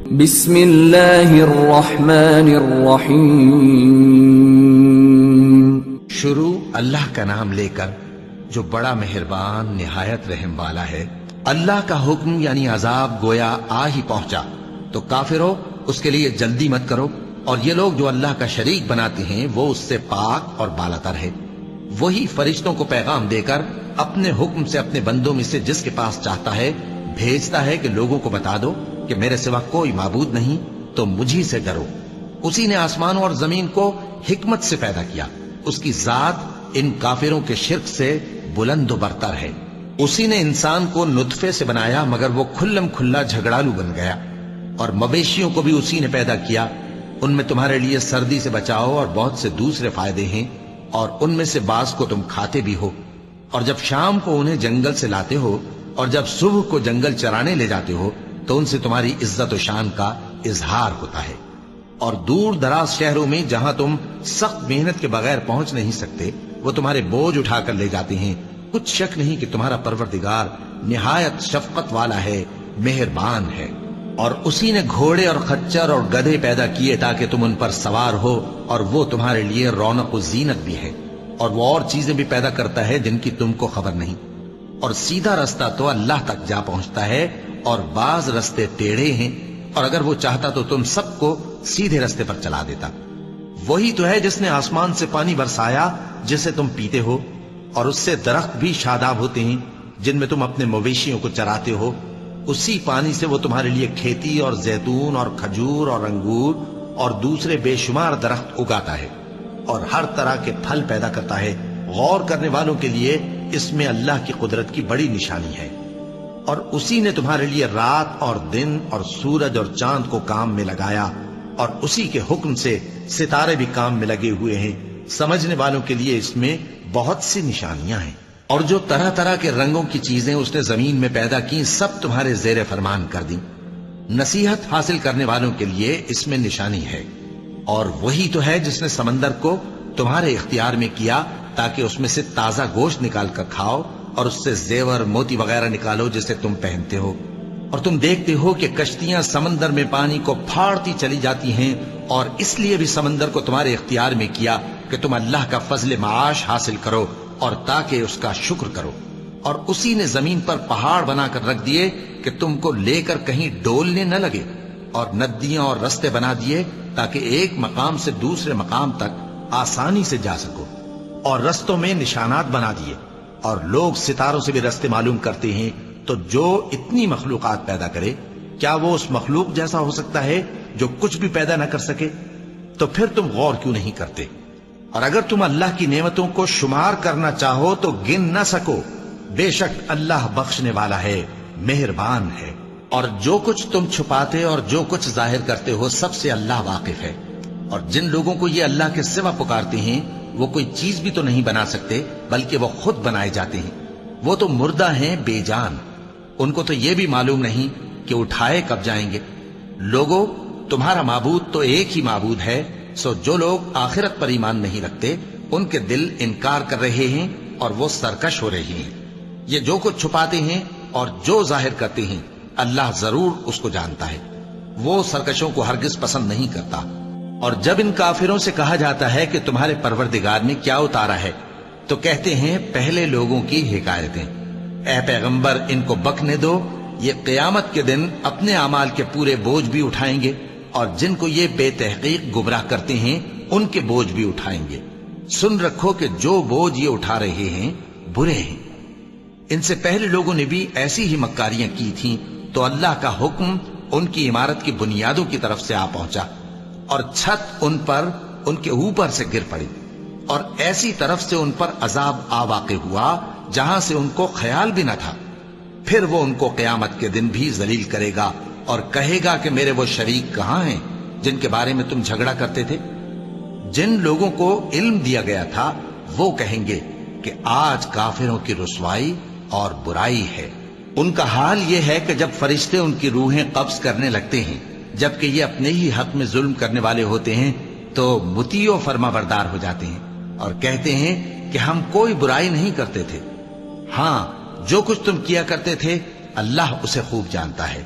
بسم اللہ الرحمن الرحیم. شروع اللہ کا نام لے کر جو بڑا مہربان نہایت رحم والا ہے. اللہ کا حکم یعنی عذاب گویا آ ہی پہنچا تو کافرو اس کے لیے جلدی مت کرو، اور یہ لوگ جو اللہ کا شریک بناتے ہیں وہ اس سے پاک اور بالاتر ہے. وہی فرشتوں کو پیغام دے کر اپنے حکم سے اپنے بندوں میں سے جس کے پاس چاہتا ہے بھیجتا ہے کہ لوگوں کو بتا دو کہ میرے سوا کوئی معبود نہیں، تو مجھی سے ڈرو. اسی نے آسمانوں اور زمین کو حکمت سے پیدا کیا. اس کی ذات ان کافروں کے شرک سے بلند و برتر ہے. اسی نے انسان کو نطفے سے بنایا مگر وہ کھلم کھلا جھگڑالو بن گیا. اور مویشیوں کو بھی اسی نے پیدا کیا. ان میں تمہارے لیے سردی سے بچاؤ اور بہت سے دوسرے فائدے ہیں، اور ان میں سے بعض کو تم کھاتے بھی ہو. اور جب شام کو انہیں جنگل سے لاتے ہو اور جب صبح کو جنگل چرانے لے جاتے ہو تو ان سے تمہاری عزت و شان کا اظہار ہوتا ہے. اور دور دراز شہروں میں جہاں تم سخت محنت کے بغیر پہنچ نہیں سکتے وہ تمہارے بوجھ اٹھا کر لے جاتے ہیں. کچھ شک نہیں کہ تمہارا پروردگار نہایت شفقت والا ہے، مہربان ہے. اور اسی نے گھوڑے اور خچر اور گدھے پیدا کیے تاکہ تم ان پر سوار ہو، اور وہ تمہارے لیے رونق و زینت بھی ہے. اور وہ اور چیزیں بھی پیدا کرتا ہے جن کی تم کو خبر نہیں. اور سیدھا رستہ تو اللہ تک جا پہنچتا ہے، اور بعض رستے ٹیڑھے ہیں، اور اگر وہ چاہتا تو تم سب کو سیدھے رستے پر چلا دیتا. وہی تو ہے جس نے آسمان سے پانی برسایا جسے تم پیتے ہو، اور اس سے درخت بھی شاداب ہوتے ہیں جن میں تم اپنے مویشیوں کو چراتے ہو. اسی پانی سے وہ تمہارے لیے کھیتی اور زیتون اور کھجور اور انگور اور دوسرے بے شمار درخت اگاتا ہے، اور ہر طرح کے پھل پیدا کرتا ہے. غور کرنے والوں کے لیے اس میں اللہ کی قدرت کی بڑی نشانی ہے. اور اسی نے تمہارے لیے رات اور دن اور سورج اور چاند کو کام میں لگایا، اور اسی کے حکم سے ستارے بھی کام میں لگے ہوئے ہیں. سمجھنے والوں کے لیے اس میں بہت سی نشانیاں ہیں. اور جو طرح طرح کے رنگوں کی چیزیں اس نے زمین میں پیدا کی سب تمہارے زیر فرمان کر دیں. نصیحت حاصل کرنے والوں کے لیے اس میں نشانی ہے. اور وہی تو ہے جس نے سمندر کو تمہارے اختیار میں کیا تاکہ اس میں سے تازہ گوشت نکال کر کھاؤ، اور اس سے زیور موتی وغیرہ نکالو جسے تم پہنتے ہو. اور تم دیکھتے ہو کہ کشتیاں سمندر میں پانی کو پھاڑتی چلی جاتی ہیں، اور اس لیے بھی سمندر کو تمہارے اختیار میں کیا کہ تم اللہ کا فضل معاش حاصل کرو اور تاکہ اس کا شکر کرو. اور اسی نے زمین پر پہاڑ بنا کر رکھ دیے کہ تم کو لے کر کہیں ڈولنے نہ لگے، اور ندیاں اور رستے بنا دیے تاکہ ایک مقام سے دوسرے مقام تک آسانی سے جا سکو. اور رستوں میں نشانات بنا دیے. اور لوگ ستاروں سے بھی رستے معلوم کرتے ہیں. تو جو اتنی مخلوقات پیدا کرے کیا وہ اس مخلوق جیسا ہو سکتا ہے جو کچھ بھی پیدا نہ کر سکے؟ تو پھر تم غور کیوں نہیں کرتے؟ اور اگر تم اللہ کی نعمتوں کو شمار کرنا چاہو تو گن نہ سکو. بے شک اللہ بخشنے والا ہے، مہربان ہے. اور جو کچھ تم چھپاتے اور جو کچھ ظاہر کرتے ہو سب سے اللہ واقف ہے. اور جن لوگوں کو یہ اللہ کے سوا پکارتے ہیں وہ کوئی چیز بھی تو نہیں بنا سکتے بلکہ وہ خود بنائے جاتے ہیں. وہ تو مردہ ہیں بے جان، ان کو تو یہ بھی معلوم نہیں کہ اٹھائے کب جائیں گے. لوگوں تمہارا معبود تو ایک ہی معبود ہے، سو جو لوگ آخرت پر ایمان نہیں رکھتے ان کے دل انکار کر رہے ہیں اور وہ سرکش ہو رہے ہیں. یہ جو کچھ چھپاتے ہیں اور جو ظاہر کرتے ہیں اللہ ضرور اس کو جانتا ہے. وہ سرکشوں کو ہرگز پسند نہیں کرتا. اور جب ان کافروں سے کہا جاتا ہے کہ تمہارے پروردگار نے کیا اتارا ہے تو کہتے ہیں پہلے لوگوں کی حکایتیں. اے پیغمبر ان کو بکنے دو، یہ قیامت کے دن اپنے اعمال کے پورے بوجھ بھی اٹھائیں گے، اور جن کو یہ بے تحقیق گمراہ کرتے ہیں ان کے بوجھ بھی اٹھائیں گے. سن رکھو کہ جو بوجھ یہ اٹھا رہے ہیں برے ہیں. ان سے پہلے لوگوں نے بھی ایسی ہی مکاریاں کی تھیں تو اللہ کا حکم ان کی عمارت کی بنیادوں کی طرف سے آ پہنچا، اور چھت ان پر ان کے اوپر سے گر پڑی، اور ایسی طرف سے ان پر عذاب آ واقع ہوا جہاں سے ان کو خیال بھی نہ تھا. پھر وہ ان کو قیامت کے دن بھی ذلیل کرے گا اور کہے گا کہ میرے وہ شریک کہاں ہیں جن کے بارے میں تم جھگڑا کرتے تھے؟ جن لوگوں کو علم دیا گیا تھا وہ کہیں گے کہ آج کافروں کی رسوائی اور برائی ہے. ان کا حال یہ ہے کہ جب فرشتے ان کی روحیں قبض کرنے لگتے ہیں جبکہ یہ اپنے ہی حق میں ظلم کرنے والے ہوتے ہیں تو مطیع و فرما بردار ہو جاتے ہیں اور کہتے ہیں کہ ہم کوئی برائی نہیں کرتے تھے. ہاں جو کچھ تم کیا کرتے تھے اللہ اسے خوب جانتا ہے.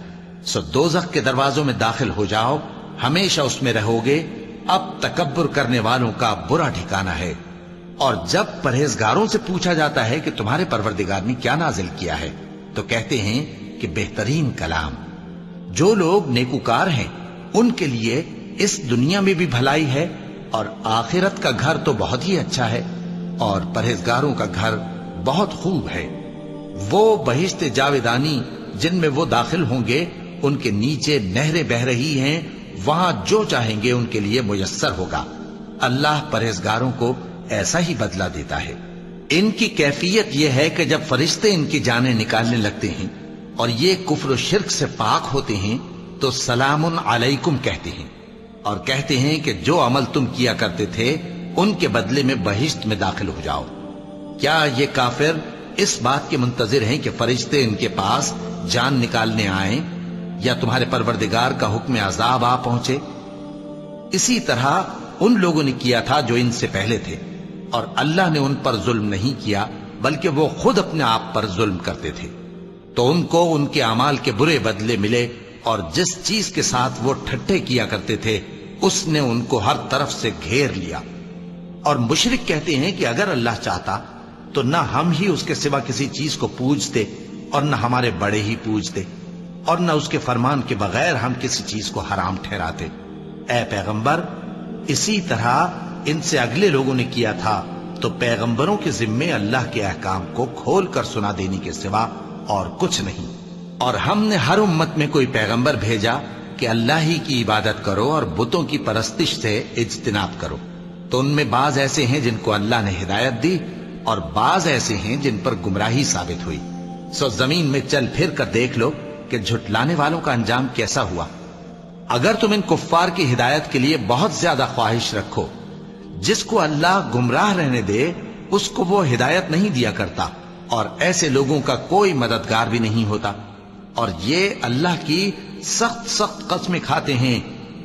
سو دوزخ کے دروازوں میں داخل ہو جاؤ، ہمیشہ اس میں رہو گے، اب تکبر کرنے والوں کا برا ٹھکانہ ہے۔ اور جب پرہیزگاروں سے پوچھا جاتا ہے کہ تمہارے پروردگار نے کیا نازل کیا ہے تو کہتے ہیں کہ بہترین کلام۔ جو لوگ نیکوکار ہیں ان کے لیے اس دنیا میں بھی بھلائی ہے اور آخرت کا گھر تو بہت ہی اچھا ہے، اور پرہیزگاروں کا گھر بہت خوب ہے۔ وہ بہشت جاویدانی جن میں وہ داخل ہوں گے، ان کے نیچے نہریں بہہ رہی ہیں، وہاں جو چاہیں گے ان کے لیے میسر ہوگا۔ اللہ پرہیزگاروں کو ایسا ہی بدلہ دیتا ہے۔ ان کی کیفیت یہ ہے کہ جب فرشتے ان کی جانیں نکالنے لگتے ہیں اور یہ کفر و شرک سے پاک ہوتے ہیں تو سلام علیکم کہتے ہیں، اور کہتے ہیں کہ جو عمل تم کیا کرتے تھے ان کے بدلے میں بہشت میں داخل ہو جاؤ۔ کیا یہ کافر اس بات کے منتظر ہیں کہ فرشتے ان کے پاس جان نکالنے آئیں یا تمہارے پروردگار کا حکم عذاب آ پہنچے؟ اسی طرح ان لوگوں نے کیا تھا جو ان سے پہلے تھے، اور اللہ نے ان پر ظلم نہیں کیا بلکہ وہ خود اپنے آپ پر ظلم کرتے تھے۔ تو ان کو ان کے اعمال کے برے بدلے ملے، اور جس چیز کے ساتھ وہ ٹھٹھے کیا کرتے تھے اس نے ان کو ہر طرف سے گھیر لیا۔ اور مشرک کہتے ہیں کہ اگر اللہ چاہتا تو نہ ہم ہی اس کے سوا کسی چیز کو پوجتے اور نہ ہمارے بڑے ہی پوجتے، اور نہ اس کے فرمان کے بغیر ہم کسی چیز کو حرام ٹھہراتے۔ اے پیغمبر، اسی طرح ان سے اگلے لوگوں نے کیا تھا، تو پیغمبروں کے ذمے اللہ کے احکام کو کھول کر سنا دینے کے سوا اور کچھ نہیں۔ اور ہم نے ہر امت میں کوئی پیغمبر بھیجا کہ اللہ ہی کی عبادت کرو اور بتوں کی پرستش سے اجتناب کرو، تو ان میں بعض ایسے ہیں جن کو اللہ نے ہدایت دی اور بعض ایسے ہیں جن پر گمراہی ثابت ہوئی۔ سو زمین میں چل پھر کر دیکھ لو کہ جھٹلانے والوں کا انجام کیسا ہوا۔ اگر تم ان کفار کی ہدایت کے لیے بہت زیادہ خواہش رکھو، جس کو اللہ گمراہ رہنے دے اس کو وہ ہدایت نہیں دیا کرتا، اور ایسے لوگوں کا کوئی مددگار بھی نہیں ہوتا۔ اور یہ اللہ کی سخت سخت قسمیں کھاتے ہیں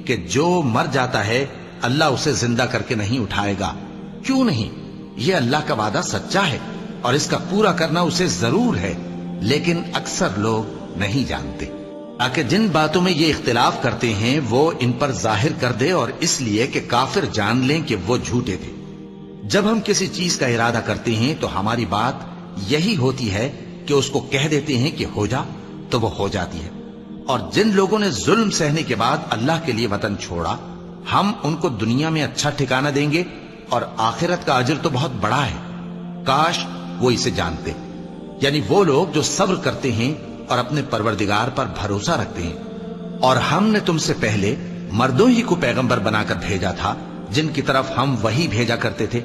کہ جو مر جاتا ہے اللہ اسے زندہ کر کے نہیں اٹھائے گا۔ کیوں نہیں؟ یہ اللہ کا وعدہ سچا ہے اور اس کا پورا کرنا اسے ضرور ہے، لیکن اکثر لوگ نہیں جانتے۔ تاکہ جن باتوں میں یہ اختلاف کرتے ہیں وہ ان پر ظاہر کر دے، اور اس لیے کہ کافر جان لیں کہ وہ جھوٹے تھے۔ جب ہم کسی چیز کا ارادہ کرتے ہیں تو ہماری بات یہی ہوتی ہے کہ اس کو کہہ دیتے ہیں کہ ہو جا، تو وہ ہو جاتی ہے۔ اور جن لوگوں نے ظلم سہنے کے بعد اللہ کے لیے وطن چھوڑا، ہم ان کو دنیا میں اچھا ٹھکانہ دیں گے، اور آخرت کا اجر تو بہت بڑا ہے۔ کاش وہ اسے جانتے، یعنی وہ لوگ جو صبر کرتے ہیں اور اپنے پروردگار پر بھروسہ رکھتے ہیں۔ اور ہم نے تم سے پہلے مردوں ہی کو پیغمبر بنا کر بھیجا تھا جن کی طرف ہم وحی بھیجا کرتے تھے۔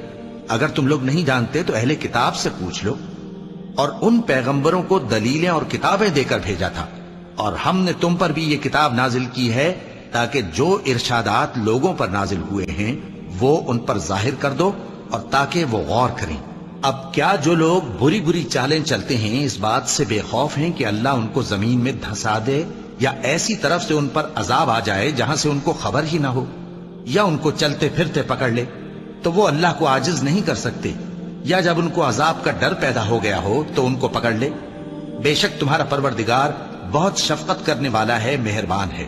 اگر تم لوگ نہیں جانتے تو اہل کتاب سے پوچھ لو۔ اور ان پیغمبروں کو دلیلیں اور کتابیں دے کر بھیجا تھا، اور ہم نے تم پر بھی یہ کتاب نازل کی ہے تاکہ جو ارشادات لوگوں پر نازل ہوئے ہیں وہ ان پر ظاہر کر دو، اور تاکہ وہ غور کریں۔ اب کیا جو لوگ بری بری چالیں چلتے ہیں اس بات سے بے خوف ہیں کہ اللہ ان کو زمین میں دھسا دے، یا ایسی طرف سے ان پر عذاب آ جائے جہاں سے ان کو خبر ہی نہ ہو، یا ان کو چلتے پھرتے پکڑ لے؟ تو وہ اللہ کو عاجز نہیں کر سکتے، یا جب ان کو عذاب کا ڈر پیدا ہو گیا ہو تو ان کو پکڑ لے۔ بے شک تمہارا پروردگار بہت شفقت کرنے والا ہے، مہربان ہے۔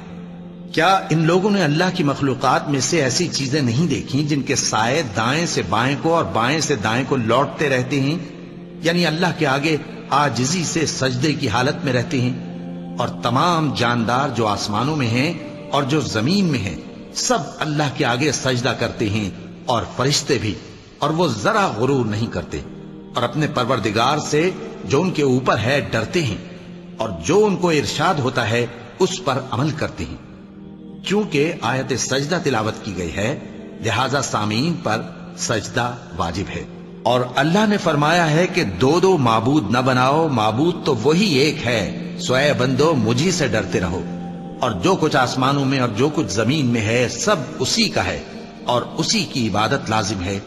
کیا ان لوگوں نے اللہ کی مخلوقات میں سے ایسی چیزیں نہیں دیکھی جن کے سائے دائیں سے بائیں کو اور بائیں سے دائیں کو لوٹتے رہتے ہیں، یعنی اللہ کے آگے عاجزی سے سجدے کی حالت میں رہتے ہیں؟ اور تمام جاندار جو آسمانوں میں ہیں اور جو زمین میں ہیں سب اللہ کے آگے سجدہ کرتے ہیں، اور فرشتے بھی، اور وہ ذرا غرور نہیں کرتے، اور اپنے پروردگار سے جو ان کے اوپر ہے ڈرتے ہیں، اور جو ان کو ارشاد ہوتا ہے اس پر عمل کرتے ہیں۔ چونکہ آیت سجدہ تلاوت کی گئی ہے لہذا سامعین پر سجدہ واجب ہے۔ اور اللہ نے فرمایا ہے کہ دو دو معبود نہ بناؤ، معبود تو وہی ایک ہے، سو اے بندو مجھی سے ڈرتے رہو۔ اور جو کچھ آسمانوں میں اور جو کچھ زمین میں ہے سب اسی کا ہے، اور اسی کی عبادت لازم ہے،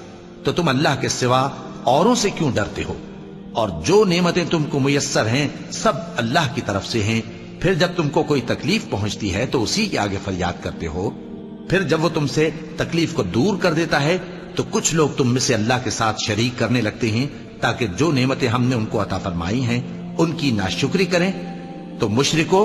تو تم اللہ کے سوا اوروں سے کیوں ڈرتے ہو؟ اور جو نعمتیں تم کو میسر ہیں سب اللہ کی طرف سے ہیں۔ پھر جب تم کو کوئی تکلیف پہنچتی ہے تو اسی کے آگے فریاد کرتے ہو، پھر جب وہ تم سے تکلیف کو دور کر دیتا ہے تو کچھ لوگ تم میں سے اللہ کے ساتھ شریک کرنے لگتے ہیں تاکہ جو نعمتیں ہم نے ان کو عطا فرمائی ہیں ان کی ناشکری کریں۔ تو مشرکو،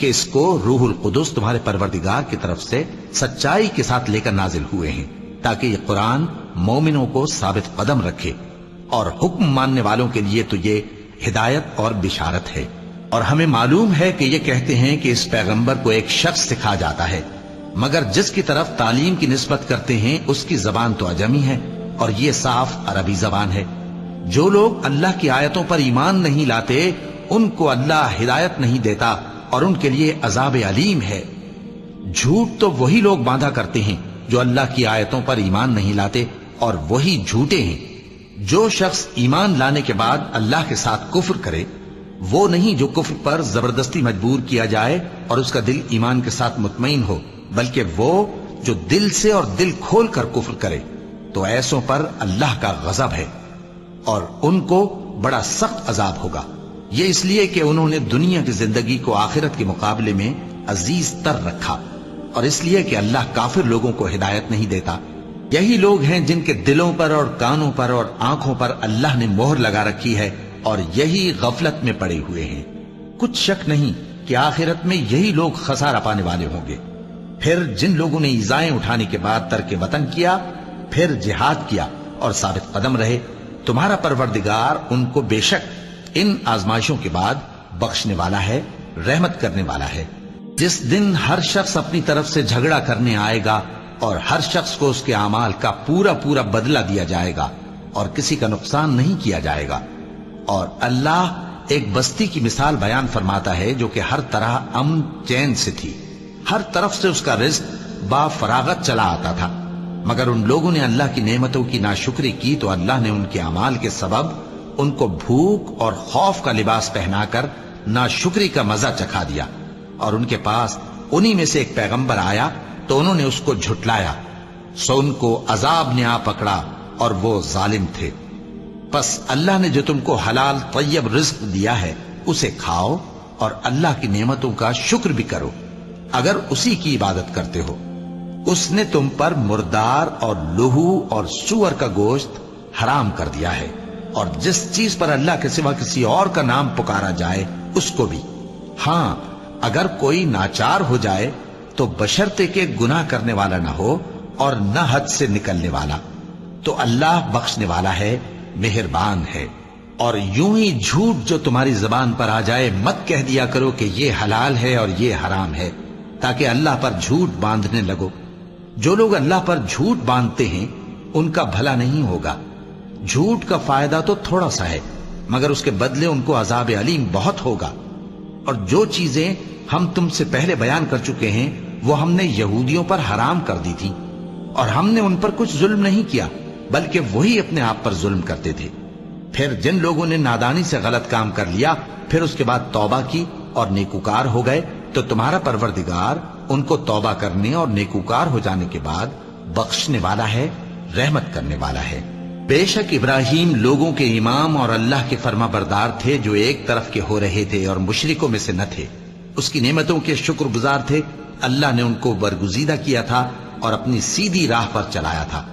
کہ اس کو روح القدس تمہارے پروردگار کی طرف سے سچائی کے ساتھ لے کر نازل ہوئے ہیں، تاکہ یہ قرآن مومنوں کو ثابت قدم رکھے، اور حکم ماننے والوں کے لیے تو یہ ہدایت اور بشارت ہے۔ اور ہمیں معلوم ہے کہ یہ کہتے ہیں کہ اس پیغمبر کو ایک شخص سکھا جاتا ہے، مگر جس کی طرف تعلیم کی نسبت کرتے ہیں اس کی زبان تو عجمی ہے اور یہ صاف عربی زبان ہے۔ جو لوگ اللہ کی آیتوں پر ایمان نہیں لاتے ان کو اللہ ہدایت نہیں دیتا اور ان کے لیے عذاب علیم ہے۔ جھوٹ تو وہی لوگ باندھا کرتے ہیں جو اللہ کی آیتوں پر ایمان نہیں لاتے، اور وہی جھوٹے ہیں۔ جو شخص ایمان لانے کے بعد اللہ کے ساتھ کفر کرے وہ نہیں جو کفر پر زبردستی مجبور کیا جائے اور اس کا دل ایمان کے ساتھ مطمئن ہو، بلکہ وہ جو دل سے اور دل کھول کر کفر کرے، تو ایسوں پر اللہ کا غضب ہے اور ان کو بڑا سخت عذاب ہوگا۔ یہ اس لیے کہ انہوں نے دنیا کی زندگی کو آخرت کے مقابلے میں عزیز تر رکھا، اور اس لیے کہ اللہ کافر لوگوں کو ہدایت نہیں دیتا۔ یہی لوگ ہیں جن کے دلوں پر اور کانوں پر اور آنکھوں پر اللہ نے مہر لگا رکھی ہے، اور یہی غفلت میں پڑے ہوئے ہیں۔ کچھ شک نہیں کہ آخرت میں یہی لوگ خسارہ پانے والے ہوں گے۔ پھر جن لوگوں نے ایذائیں اٹھانے کے بعد ترک وطن کیا، پھر جہاد کیا اور ثابت قدم رہے، تمہارا پروردگار ان کو بے شک ان آزمائشوں کے بعد بخشنے والا ہے، رحمت کرنے والا ہے۔ جس دن ہر شخص اپنی طرف سے جھگڑا کرنے آئے گا اور ہر شخص کو اس کے اعمال کا پورا پورا بدلہ دیا جائے گا اور کسی کا نقصان نہیں کیا جائے گا۔ اور اللہ ایک بستی کی مثال بیان فرماتا ہے جو کہ ہر طرح امن چین سے تھی، ہر طرف سے اس کا رزق با فراغت چلا آتا تھا، مگر ان لوگوں نے اللہ کی نعمتوں کی ناشکری کی تو اللہ نے ان کے اعمال کے سبب ان کو بھوک اور خوف کا لباس پہنا کر ناشکری کا مزہ چکھا دیا۔ اور ان کے پاس انہی میں سے ایک پیغمبر آیا تو انہوں نے اس کو جھٹلایا، سو ان کو عذاب نے آ پکڑا اور وہ ظالم تھے۔ پس اللہ نے جو تم کو حلال طیب رزق دیا ہے اسے کھاؤ اور اللہ کی نعمتوں کا شکر بھی کرو اگر اسی کی عبادت کرتے ہو۔ اس نے تم پر مردار اور لہو اور سور کا گوشت حرام کر دیا ہے، اور جس چیز پر اللہ کے سوا کسی اور کا نام پکارا جائے اس کو بھی۔ ہاں اگر کوئی ناچار ہو جائے تو بشرطے کہ گناہ کرنے والا نہ ہو اور نہ حد سے نکلنے والا، تو اللہ بخشنے والا ہے، مہربان ہے۔ اور یوں ہی جھوٹ جو تمہاری زبان پر آ جائے مت کہہ دیا کرو کہ یہ حلال ہے اور یہ حرام ہے، تاکہ اللہ پر جھوٹ باندھنے لگو۔ جو لوگ اللہ پر جھوٹ باندھتے ہیں ان کا بھلا نہیں ہوگا۔ جھوٹ کا فائدہ تو تھوڑا سا ہے، مگر اس کے بدلے ان کو عذاب علیم بہت ہوگا۔ اور جو چیزیں ہم تم سے پہلے بیان کر چکے ہیں وہ ہم نے یہودیوں پر حرام کر دی تھی، اور ہم نے ان پر کچھ ظلم نہیں کیا بلکہ وہی اپنے آپ پر ظلم کرتے تھے۔ پھر جن لوگوں نے نادانی سے غلط کام کر لیا پھر اس کے بعد توبہ کی اور نیکوکار ہو گئے تو تمہارا پروردگار ان کو توبہ کرنے اور نیکوکار ہو جانے کے بعد بخشنے والا ہے، رحمت کرنے والا ہے۔ بے شک ابراہیم لوگوں کے امام اور اللہ کے فرما بردار تھے جو ایک طرف کے ہو رہے تھے اور مشرکوں میں سے نہ تھے۔ اس کی نعمتوں کے شکر گزار تھے۔ اللہ نے ان کو برگزیدہ کیا تھا اور اپنی سیدھی راہ پر چلایا تھا،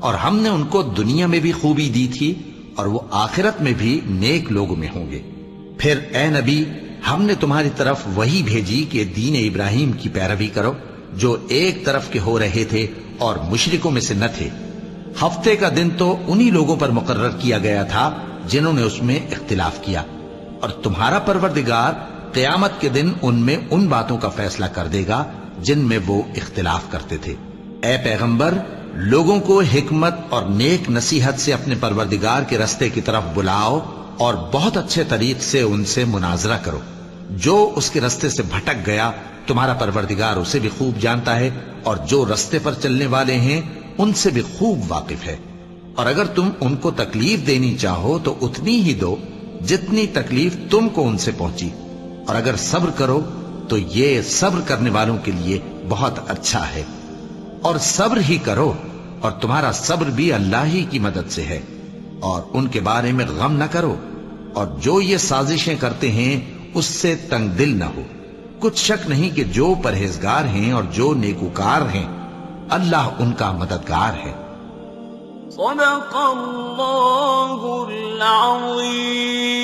اور ہم نے ان کو دنیا میں بھی خوبی دی تھی اور وہ آخرت میں بھی نیک لوگوں میں ہوں گے۔ پھر اے نبی ہم نے تمہاری طرف وہی بھیجی کہ دین ابراہیم کی پیروی کرو جو ایک طرف کے ہو رہے تھے اور مشرکوں میں سے نہ تھے۔ ہفتے کا دن تو انہی لوگوں پر مقرر کیا گیا تھا جنہوں نے اس میں اختلاف کیا، اور تمہارا پروردگار قیامت کے دن ان میں ان باتوں کا فیصلہ کر دے گا جن میں وہ اختلاف کرتے تھے۔ اے پیغمبر لوگوں کو حکمت اور نیک نصیحت سے اپنے پروردگار کے رستے کی طرف بلاؤ اور بہت اچھے طریق سے ان سے مناظرہ کرو۔ جو اس کے رستے سے بھٹک گیا تمہارا پروردگار اسے بھی خوب جانتا ہے، اور جو رستے پر چلنے والے ہیں ان سے بھی خوب واقف ہے۔ اور اگر تم ان کو تکلیف دینی چاہو تو اتنی ہی دو جتنی تکلیف تم کو ان سے پہنچی، اور اگر صبر کرو تو یہ صبر کرنے والوں کے لیے بہت اچھا ہے۔ اور صبر ہی کرو، اور تمہارا صبر بھی اللہ ہی کی مدد سے ہے، اور ان کے بارے میں غم نہ کرو، اور جو یہ سازشیں کرتے ہیں اس سے تنگ دل نہ ہو۔ کچھ شک نہیں کہ جو پرہیزگار ہیں اور جو نیکوکار ہیں اللہ ان کا مددگار ہے۔ صدق اللہ العظیم۔